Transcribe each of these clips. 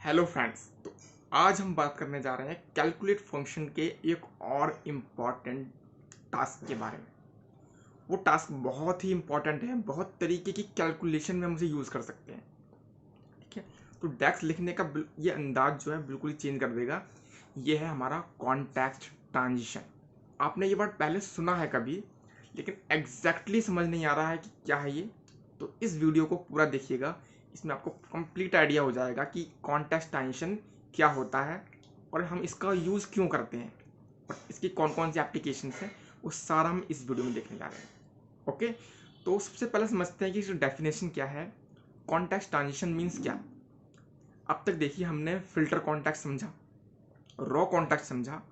Hello friends. तो आज हम बात करने जा रहे हैं कैलकुलेट फंक्शन के एक और इम्पॉर्टेंट टास्क के बारे में। वो टास्क बहुत ही इम्पॉर्टेंट है, बहुत तरीके की कैलकुलेशन में हम उसे यूज़ कर सकते हैं। ठीक है, तो डेक्स लिखने का ये अंदाज जो है बिल्कुल ही चेंज कर देगा। ये है हमारा कॉन्टेक्स्ट ट्रांजिशन। आपने ये वर्ड पहले सुना है कभी, लेकिन एग्जैक्टली समझ नहीं आ रहा है कि क्या है ये। तो इस वीडियो को पूरा देखिएगा, इसमें आपको कंप्लीट आइडिया हो जाएगा कि कॉन्टेक्स्ट ट्रांजिशन क्या होता है और हम इसका यूज़ क्यों करते हैं और इसकी कौन कौन सी एप्लीकेशन है, वो सारा हम इस वीडियो में देखने जा रहे हैं। ओके, तो सबसे पहले समझते हैं कि इसकी डेफिनेशन क्या है। कॉन्टेक्स्ट ट्रांजिशन मीन्स क्या। अब तक देखिए हमने फिल्टर कॉन्टेक्स्ट समझा, रॉ कॉन्टेक्स्ट समझा,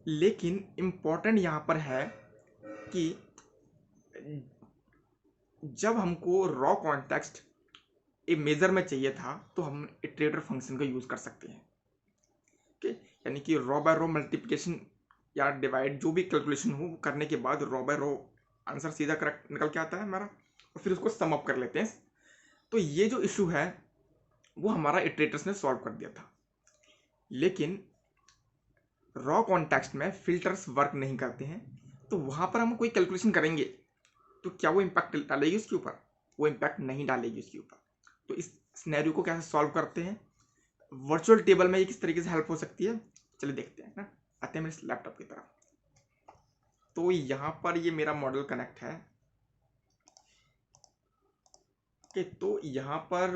लेकिन इम्पॉर्टेंट यहाँ पर है कि जब हमको रॉ कॉन्टेक्स्ट एक मेजर में चाहिए था तो हम इटरेटर फंक्शन का यूज़ कर सकते हैं। ओके, यानी कि रॉ बाय रॉ मल्टीप्लिकेशन या डिवाइड जो भी कैलकुलेशन हो करने के बाद रॉ बाय रॉ आंसर सीधा करेक्ट निकल के आता है हमारा, और फिर उसको सम अप कर लेते हैं। तो ये जो इशू है वो हमारा इटरेटर्स ने सॉल्व कर दिया था, लेकिन रॉ कॉन्टेक्स्ट में फिल्टर्स वर्क नहीं करते हैं। तो वहाँ पर हम कोई कैलकुलेशन करेंगे तो क्या वो इम्पैक्ट डालेगी उसके ऊपर? वो इम्पैक्ट नहीं डालेगी उसके ऊपर। तो इस सिनेरियो को कैसे सॉल्व करते हैं, वर्चुअल टेबल में ये किस तरीके से हेल्प हो सकती है, चलिए देखते हैं ना। आते हैं मेरे लैपटॉप की तरफ। तो यहाँ पर ये मेरा मॉडल कनेक्ट है। ओके, तो यहाँ पर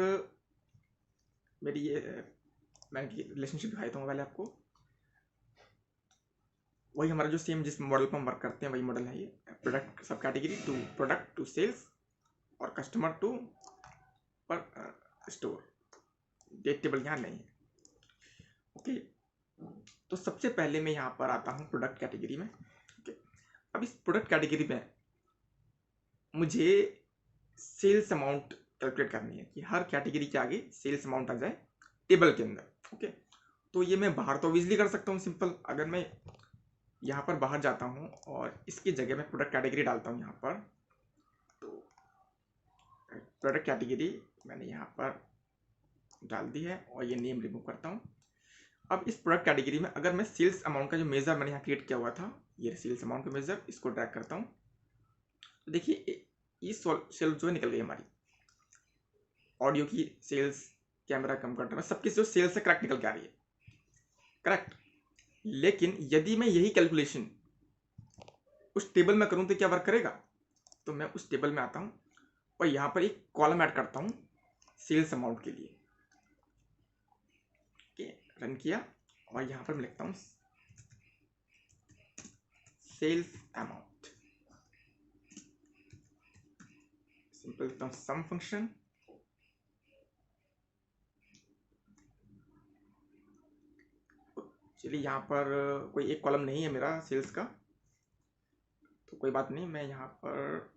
मेरी ये मैं रिलेशनशिप दिखाई दूँगा पहले आपको। वही हमारा जो सेम जिस मॉडल पर हम वर्क करते हैं वही मॉडल है ये। Product sub category to product to sales और कस्टमर टू पर स्टोर। डेट टेबल यहाँ नहीं है। ओके, तो सबसे पहले मैं यहाँ पर आता हूँ प्रोडक्ट कैटेगरी में। ओके, अब इस प्रोडक्ट कैटेगरी में मुझे सेल्स अमाउंट कैलकुलेट करनी है कि हर कैटेगरी के आगे सेल्स अमाउंट आ जाए टेबल के अंदर। ओके, तो ये मैं बाहर तो इजीली कर सकता हूँ सिंपल। अगर मैं यहाँ पर बाहर जाता हूँ और इसकी जगह मैं प्रोडक्ट कैटेगरी डालता हूँ यहाँ पर, तो प्रोडक्ट कैटेगरी मैंने यहाँ पर डाल दी है और ये नेम रिमूव करता हूँ। अब इस प्रोडक्ट कैटेगरी में अगर मैं सेल्स अमाउंट का जो मेजर मैंने यहाँ क्रिएट किया हुआ था, ये सेल्स अमाउंट का मेजर, इसको ड्रैग करता हूँ तो देखिए ये सेल्स जो है निकल गई हमारी। ऑडियो की सेल्स, कैमरा कम कंट्रोल में सबकी जो सेल्स है करेक्ट निकल के आ रही है, करेक्ट। लेकिन यदि मैं यही कैलकुलेशन उस टेबल में करूँ तो क्या वर्क करेगा? तो मैं उस टेबल में आता हूँ और यहाँ पर एक कॉलम ऐड करता हूँ सेल्स अमाउंट के लिए। रन किया और यहाँ पर मैं लिखता हूँ सेल्स अमाउंट, सिंपल लिखता हूँ सम फंक्शन। चलिए यहाँ पर कोई एक कॉलम नहीं है मेरा सेल्स का, तो कोई बात नहीं, मैं यहाँ पर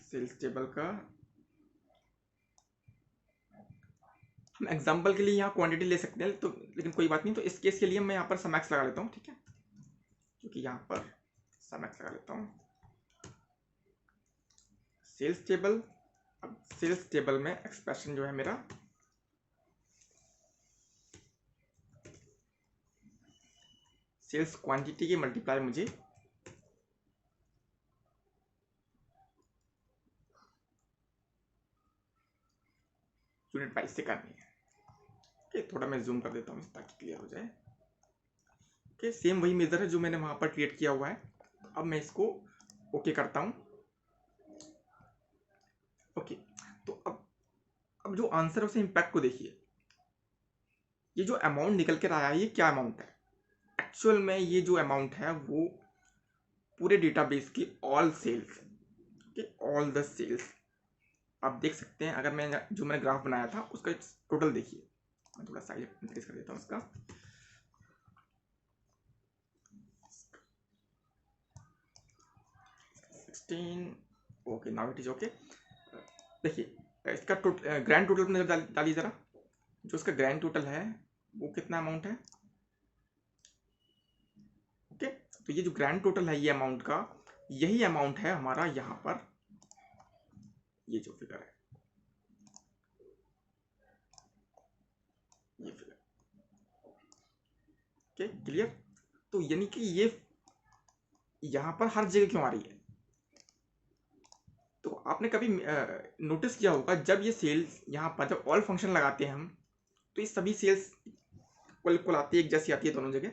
सेल्स टेबल का हम एग्जांपल के लिए यहाँ क्वांटिटी ले सकते हैं, तो लेकिन कोई बात नहीं। तो इस केस के लिए मैं यहाँ पर सम एक्स लगा लेता हूँ, ठीक है, क्योंकि यहाँ पर सम एक्स लगा लेता हूँ सेल्स टेबल। अब सेल्स टेबल में एक्सप्रेशन जो है मेरा सेल्स क्वांटिटी की मल्टीप्लाई मुझे यूनिट प्राइस से करनी है। ओके, थोड़ा मैं जूम कर देता हूँ ताकि क्लियर हो जाए। ओके, सेम वही मेजर है जो मैंने वहाँ पर क्रिएट किया हुआ है। अब मैं इसको ओके करता हूँ। ओके, तो अब जो आंसर है उसे इम्पैक्ट को देखिए। ये जो अमाउंट निकल कर आया है ये क्या अमाउंट है? एक्चुअल में ये जो अमाउंट है वो पूरे डेटाबेस की all sales, okay, all the sales. आप देख सकते हैं, अगर मैं जो मैंने ग्राफ बनाया था उसका टोटल देखिए। मैं थोड़ा साइज इंक्रीज कर देता हूँ उसका। Okay, now it is okay. देखिए इसका ग्रैंड टोटल में डालिए ज़रा, जो इसका ग्रैंड टोटल है वो कितना अमाउंट है। ओके, तो ये जो ग्रैंड टोटल है ये अमाउंट का, यही अमाउंट है हमारा यहाँ पर ये जो फिगर है, ये फिगर। Okay clear. तो यानी कि ये यहाँ पर हर जगह क्यों आ रही है, तो आपने कभी नोटिस किया होगा जब ये सेल्स यहाँ पर जब ऑल फंक्शन लगाते हैं हम, तो ये सभी सेल्स बिल्कुल आती है, एक जैसी आती है दोनों जगह।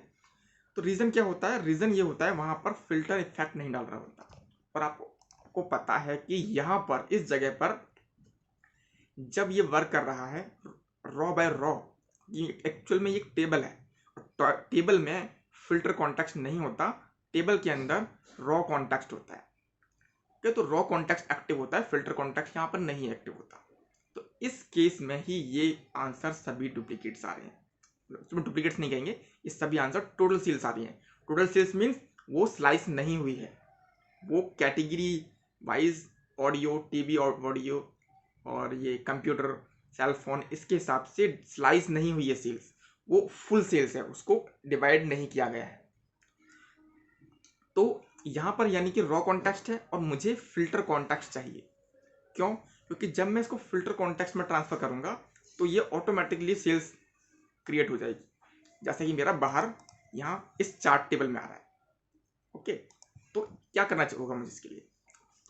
तो रीज़न क्या होता है, रीज़न ये होता है वहाँ पर फिल्टर इफेक्ट नहीं डाल रहा होता। और आपको पता है कि यहाँ पर इस जगह पर जब ये वर्क कर रहा है रॉ बाय रॉ, ये एक्चुअल में ये एक टेबल है, तो टेबल में फिल्टर कॉन्टेक्स्ट नहीं होता, टेबल के अंदर रॉ कॉन्टेक्स्ट होता है। क्या, तो रॉ कॉन्टेक्स्ट एक्टिव होता है, फिल्टर कॉन्टेक्स्ट यहाँ पर नहीं एक्टिव होता। तो इस केस में ही ये आंसर सभी डुप्लीकेट्स आ रहे हैं, इसमें डुप्लीकेट्स नहीं कहेंगे, ये सभी आंसर टोटल सेल्स आ रही हैं। टोटल सेल्स मीन्स वो स्लाइस नहीं हुई है, वो कैटेगरी वाइज ऑडियो, टीवी और ऑडियो और ये कंप्यूटर, सेल फोन, इसके हिसाब से स्लाइस नहीं हुई है सेल्स, वो फुल सेल्स है, उसको डिवाइड नहीं किया गया है। तो यहाँ पर यानी कि रॉ कॉन्टेक्स्ट है और मुझे फिल्टर कॉन्टेक्स्ट चाहिए। क्यों, क्योंकि जब मैं इसको फिल्टर कॉन्टेक्स्ट में ट्रांसफर करूँगा तो ये ऑटोमेटिकली सेल्स क्रिएट हो जाएगी, जैसे कि मेरा बाहर यहाँ इस चार्ट टेबल में आ रहा है। ओके, तो क्या करना होगा मुझे इसके लिए,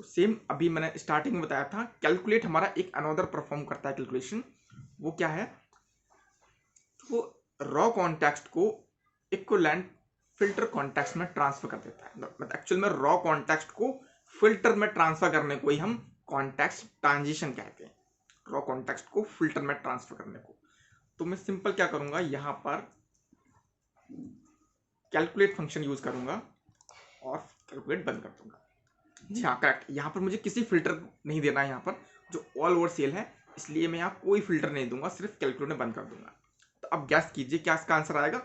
तो सेम अभी मैंने स्टार्टिंग में बताया था, कैलकुलेट हमारा एक अनदर परफॉर्म करता है कैलकुलेशन। वो क्या है, वो रॉ कॉन्टेक्स्ट को इक्विवेलेंट फिल्टर कॉन्टेक्स्ट में ट्रांसफर कर देता है। मतलब एक्चुअल में रॉ कॉन्टेक्स्ट को फिल्टर में ट्रांसफर करने को ही हम कॉन्टेक्स्ट ट्रांजिशन कहते हैं, रॉ कॉन्टेक्स्ट को फिल्टर में ट्रांसफर करने को। तो मैं सिंपल क्या करूंगा, यहां पर कैलकुलेट फंक्शन यूज करूंगा और कैलकुलेट बंद कर दूंगा। जी हाँ करेक्ट, यहाँ पर मुझे किसी फिल्टर नहीं देना है, यहाँ पर जो ऑल ओवर सेल है, इसलिए मैं यहाँ कोई फिल्टर नहीं दूंगा, सिर्फ कैलकुलेट में बंद कर दूंगा। तो अब गैस कीजिए क्या इसका आंसर आएगा।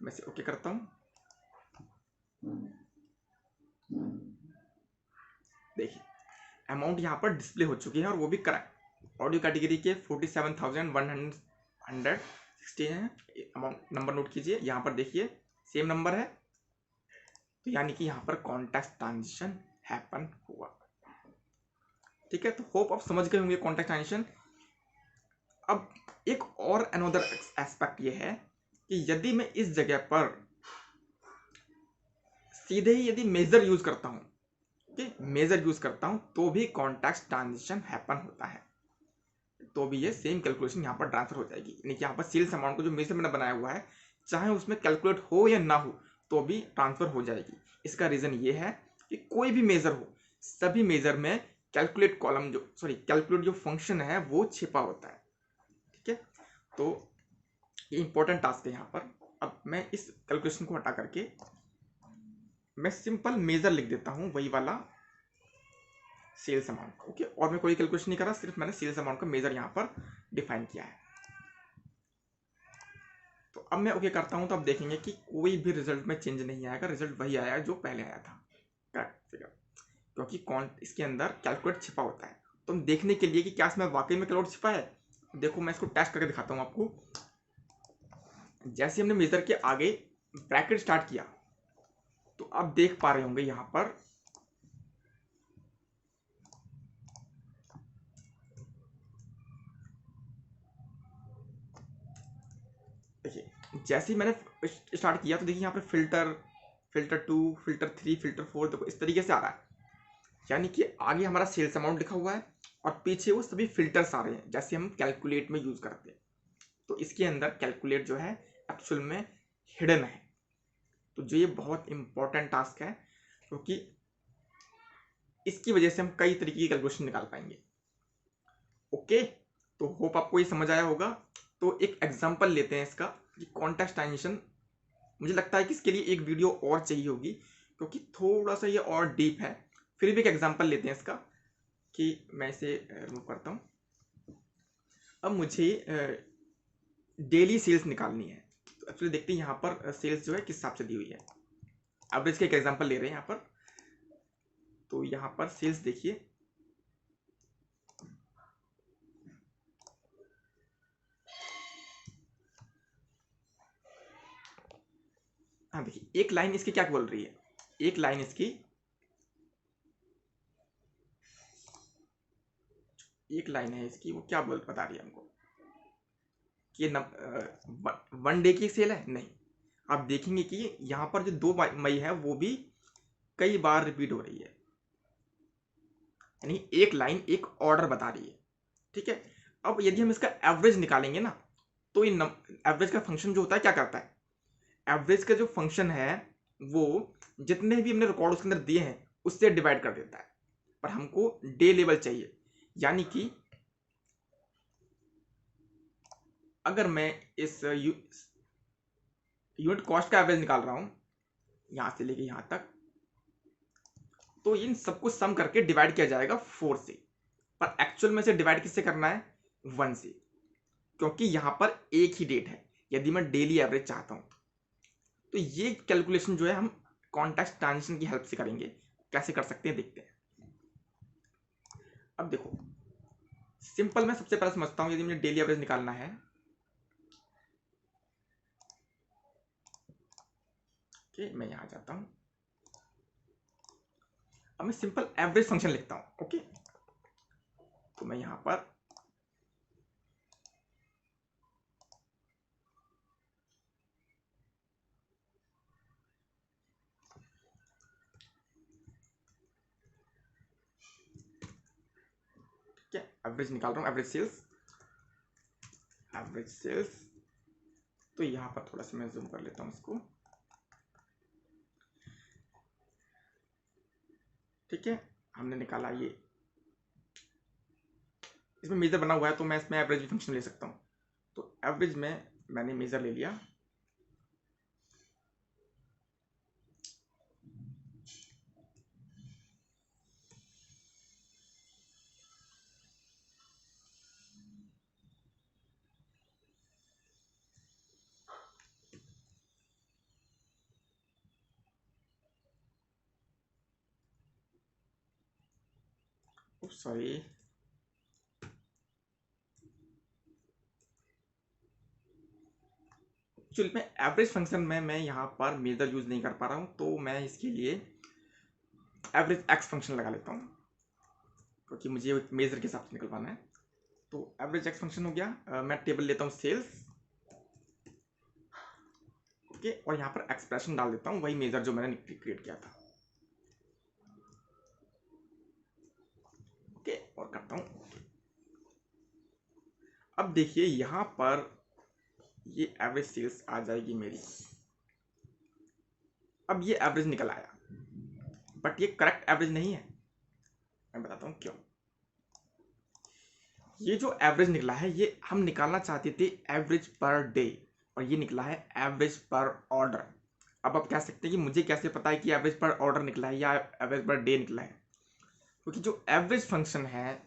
मैं इसे ओके करता हूँ, देखिए अमाउंट यहाँ पर डिस्प्ले हो चुकी है और वो भी करेक्ट। ऑडियो कैटेगरी के 47,160 हैं, अमाउंट नंबर नोट कीजिए, यहाँ पर देखिए सेम नंबर है, तो यानी कि यहाँ पर कॉन्टेक्स्ट ट्रांजिशन हैपन हुआ। ठीक है, तो होप आप समझ गए होंगे कॉन्टेक्स्ट ट्रांजिशन। अब एक और अनदर एस्पेक्ट ये है कि यदि मैं इस जगह पर सीधे ही यदि मेजर यूज करता हूं, मेजर यूज करता हूं तो भी कॉन्टेक्स्ट ट्रांजिशन हैपन होता है, तो भी ये सेम कैलकुलेशन यहाँ पर ट्रांसफर हो जाएगी। यानी कि यहाँ पर सेल्स अमाउंट को जो मेजर मैंने बनाया हुआ है, चाहे उसमें कैलकुलेट हो या ना हो तो भी ट्रांसफर हो जाएगी। इसका रीजन ये है कि कोई भी मेजर हो, सभी मेजर में कैलकुलेट कॉलम जो कैलकुलेट जो फंक्शन है वो छिपा होता है। ठीक है, तो ये इंपॉर्टेंट टास्क है यहाँ पर। अब मैं इस कैलकुलेशन को हटा करके मैं सिंपल मेजर लिख देता हूँ, वही वाला सेल्स अमाउंट। ओके, और मैं कोई कैलकुलेशन नहीं करा, सिर्फ मैंने सेल्स अमाउंट का मेजर यहाँ पर डिफाइन किया है। तो अब मैं ओके करता हूँ, तो अब देखेंगे कि कोई भी रिजल्ट में चेंज नहीं आएगा, रिजल्ट वही आया जो पहले आया था, करेक्ट फिगर, क्योंकि इसके अंदर कैलकुलेट छिपा होता है। तो हम देखने के लिए कि क्या इसमें वाकई में कैलकुलेट छिपा है, देखो मैं इसको टेस्ट करके दिखाता हूँ आपको। जैसे हमने मेजर के आगे ब्रैकेट स्टार्ट किया, तो आप देख पा रहे होंगे यहाँ पर देखिए, जैसे ही मैंने स्टार्ट किया तो देखिए यहाँ पर फिल्टर, फिल्टर 2, फिल्टर 3, फिल्टर 4, देखो इस तरीके से आ रहा है। यानी कि आगे हमारा सेल्स अमाउंट लिखा हुआ है और पीछे वो सभी फिल्टर्स आ रहे हैं, जैसे हम कैलकुलेट में यूज करते हैं। तो इसके अंदर कैलकुलेट जो है एक्चुअल में हिडन है। तो जो ये बहुत इंपॉर्टेंट टास्क है, क्योंकि इसकी वजह से हम कई तरीके की कैलकुलेशन निकाल पाएंगे। ओके, तो होप आपको ये समझ आया होगा। तो एक एग्जांपल लेते हैं इसका कि कॉन्टेक्स्ट ट्रांजिशन, मुझे लगता है कि इसके लिए एक वीडियो और चाहिए होगी, क्योंकि थोड़ा सा ये और डीप है। फिर भी एक एग्जांपल लेते हैं इसका, कि मैं इसे रिमूव करता हूँ। अब मुझे डेली सेल्स निकालनी है, तो एक्चुअली देखते हैं यहाँ पर सेल्स जो है किस हिसाब से दी हुई है। एवरेज का एक एग्जांपल ले रहे हैं यहाँ पर, तो यहाँ पर सेल्स देखिए, हाँ देखिए एक लाइन इसकी क्या बोल रही है, एक लाइन इसकी, एक लाइन है इसकी, वो क्या बता रही है हमको कि 1 डे की सेल है, नहीं, आप देखेंगे कि यहाँ पर जो 2 मई है वो भी कई बार रिपीट हो रही है, यानी एक लाइन एक ऑर्डर बता रही है। ठीक है, अब यदि हम इसका एवरेज निकालेंगे ना, तो ये एवरेज का फंक्शन जो होता है क्या करता है, एवरेज का जो फंक्शन है वो जितने भी हमने रिकॉर्ड उसके अंदर दिए हैं उससे डिवाइड कर देता है, पर हमको डे लेवल चाहिए। यानी कि अगर मैं इस यूनिट कॉस्ट का एवरेज निकाल रहा हूं यहां से लेके यहां तक, तो इन सबको सम करके डिवाइड किया जाएगा 4 से, पर एक्चुअल में से डिवाइड किससे करना है, 1 से, क्योंकि यहां पर एक ही डेट है। यदि मैं डेली एवरेज चाहता हूं तो ये कैलकुलेशन जो है हम कॉन्टेक्स्ट ट्रांजिशन की हेल्प से करेंगे। कैसे कर सकते हैं देखते हैं। अब देखो सिंपल, मैं सबसे पहले समझता हूं, यदि मुझे डेली एवरेज निकालना है, ओके, मैं यहां जाता हूं, अब मैं सिंपल एवरेज फंक्शन लिखता हूं। ओके, तो मैं यहां पर क्या एवरेज निकाल रहा हूं, एवरेज सेल्स। तो यहां पर थोड़ा सा मैं जूम कर लेता हूं इसको। ठीक है, हमने निकाला ये, इसमें मेजर बना हुआ है तो मैं इसमें एवरेज फंक्शन ले सकता हूं। तो एवरेज में मैंने मेजर ले लिया, सॉरी, एक्चुअली में एवरेज फंक्शन में मैं यहाँ पर मेजर यूज नहीं कर पा रहा हूँ, तो मैं इसके लिए एवरेज एक्स फंक्शन लगा लेता हूँ, क्योंकि मुझे मेजर के हिसाब से निकलवाना है। तो एवरेज एक्स फंक्शन हो गया। मैं टेबल लेता हूँ सेल्स, ओके, और यहाँ पर एक्सप्रेशन डाल देता हूँ, वही मेजर जो मैंने क्रिएट किया था। ओके, और करता हूँ। अब देखिए यहाँ पर ये एवरेज सेल्स आ जाएगी मेरी। अब ये एवरेज निकल आया, बट ये करेक्ट एवरेज नहीं है। मैं बताता हूँ क्यों। ये जो एवरेज निकला है ये हम निकालना चाहते थे एवरेज पर डे, और ये निकला है एवरेज पर ऑर्डर। अब आप कह सकते हैं कि मुझे कैसे पता है कि एवरेज पर ऑर्डर निकला है या एवरेज पर डे निकला है, क्योंकि जो एवरेज फंक्शन है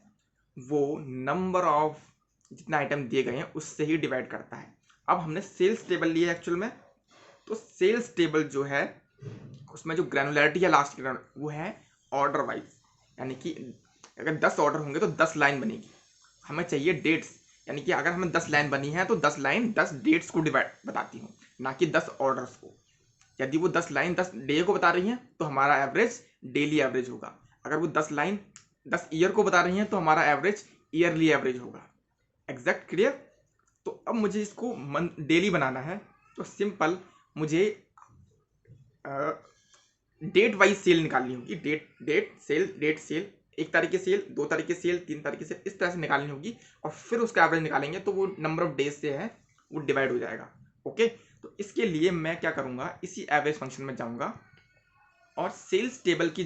वो नंबर ऑफ जितने आइटम दिए गए हैं उससे ही डिवाइड करता है। अब हमने सेल्स टेबल लिया एक्चुअल में, तो सेल्स टेबल जो है उसमें जो ग्रैनुलैरिटी है लास्ट वो है ऑर्डर वाइज, यानी कि अगर 10 ऑर्डर होंगे तो 10 लाइन बनेगी। हमें चाहिए डेट्स, यानी कि अगर हमें 10 लाइन बनी है तो 10 लाइन 10 डेट्स को डिवाइड बताती हूँ, ना कि 10 ऑर्डर्स को। यदि वो 10 लाइन 10 डे को बता रही हैं तो हमारा एवरेज डेली एवरेज होगा। अगर वो 10 लाइन 10 ईयर को बता रही हैं तो हमारा एवरेज ईयरली एवरेज होगा। Exact, clear. तो अब मुझे इसको डेली बनाना है, तो सिंपल मुझे डेट वाइज सेल निकालनी होगी। डेट सेल 1 तारीख की सेल, 2 तारीख की सेल, 3 तारीख की सेल, इस तरह से निकालनी होगी, और फिर उसका एवरेज निकालेंगे तो वो नंबर ऑफ डेज से है वो डिवाइड हो जाएगा। ओके, तो इसके लिए मैं क्या करूंगा, इसी एवरेज फंक्शन में जाऊंगा और सेल्स टेबल की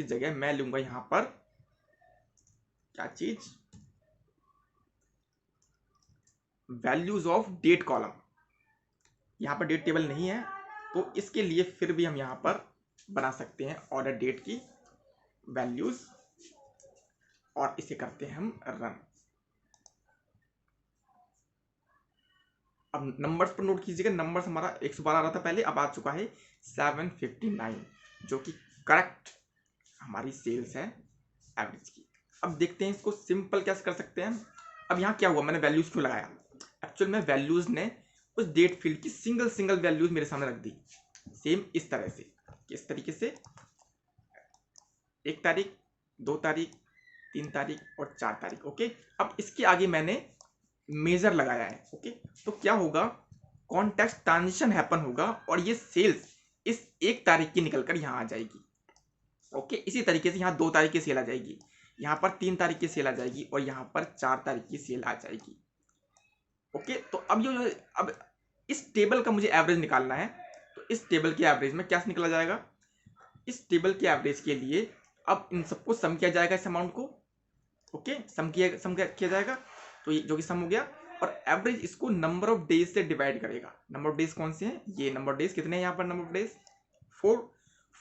जगह मैं लूंगा यहां पर क्या चीज, वैल्यूज ऑफ डेट कॉलम। यहां पर डेट टेबल नहीं है तो इसके लिए फिर भी हम यहां पर बना सकते हैं ऑर्डर डेट की वैल्यूज, और इसे करते हैं हम रन। अब नंबर्स पर नोट कीजिएगा, नंबर्स हमारा 112 आ रहा था पहले, अब आ चुका है 759, जो कि करेक्ट हमारी सेल्स है एवरेज की। अब देखते हैं इसको सिंपल कैसे कर सकते हैं। अब यहाँ क्या हुआ, मैंने वैल्यूज क्यों लगाया, एक्चुअल में वैल्यूज ने उस डेट फील्ड की सिंगल वैल्यूज मेरे सामने रख दी, सेम इस तरह से, किस तरीके से, 1 तारीख, 2 तारीख, 3 तारीख और 4 तारीख। ओके, अब इसके आगे मैंने मेजर लगाया है। ओके, तो क्या होगा, कॉन्टेक्स्ट ट्रांजिशन हैपन होगा और ये सेल्स इस 1 तारीख की निकल कर यहाँ आ जाएगी। ओके, इसी तरीके से यहाँ 2 तारीख की सेल आ जाएगी, यहाँ पर 3 तारीख की सेल आ जाएगी और यहाँ पर 4 तारीख की सेल आ जाएगी। ओके, तो अब ये अब इस टेबल का मुझे एवरेज निकालना है, तो इस टेबल के एवरेज में क्या निकला जाएगा, इस टेबल के एवरेज के लिए अब इन सबको सम किया जाएगा, इस अमाउंट को। ओके, सम किया जाएगा, तो ये जो कि सम हो गया, और एवरेज इसको नंबर ऑफ डेज से डिवाइड करेगा। नंबर ऑफ डेज कौन से हैं, ये नंबर ऑफ डेज कितने हैं यहाँ पर, नंबर ऑफ डेज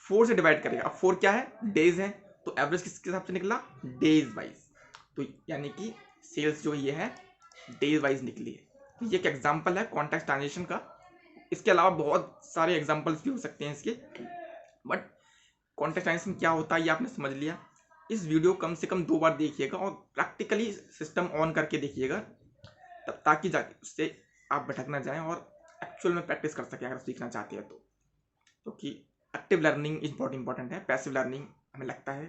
4 से डिवाइड करेगा। अब 4 क्या है, डेज है, तो एवरेज किसके हिसाब से निकला, डेज वाइज। तो यानी कि सेल्स जो ये है डेज वाइज निकली है। तो ये एक एग्जांपल है कॉन्टेक्स्ट ट्रांजिशन का। इसके अलावा बहुत सारे एग्जांपल्स भी हो सकते हैं इसके, बट कॉन्टेक्स्ट ट्रांजिशन क्या होता है ये आपने समझ लिया। इस वीडियो कम से कम 2 बार देखिएगा और प्रैक्टिकली सिस्टम ऑन करके देखिएगा, तब ताकि जाके उससे आप भटक ना जाएं और एक्चुअल में प्रैक्टिस कर सकें अगर सीखना चाहते हैं तो। क्योंकि एक्टिव लर्निंग इज बहुत इंपॉर्टेंट है। पैसिव लर्निंग हमें लगता है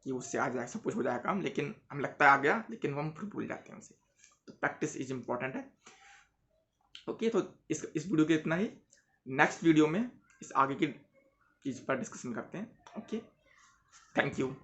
कि उससे आ जाएगा, सब कुछ हो जाएगा काम, लेकिन हमें लगता है आ गया, लेकिन वो हम फिर भूल जाते हैं उसे। तो प्रैक्टिस इज इंपॉर्टेंट है। ओके, तो इस वीडियो के इतना ही। नेक्स्ट वीडियो में इस आगे की चीज़ पर डिस्कशन करते हैं। Okay, thank you.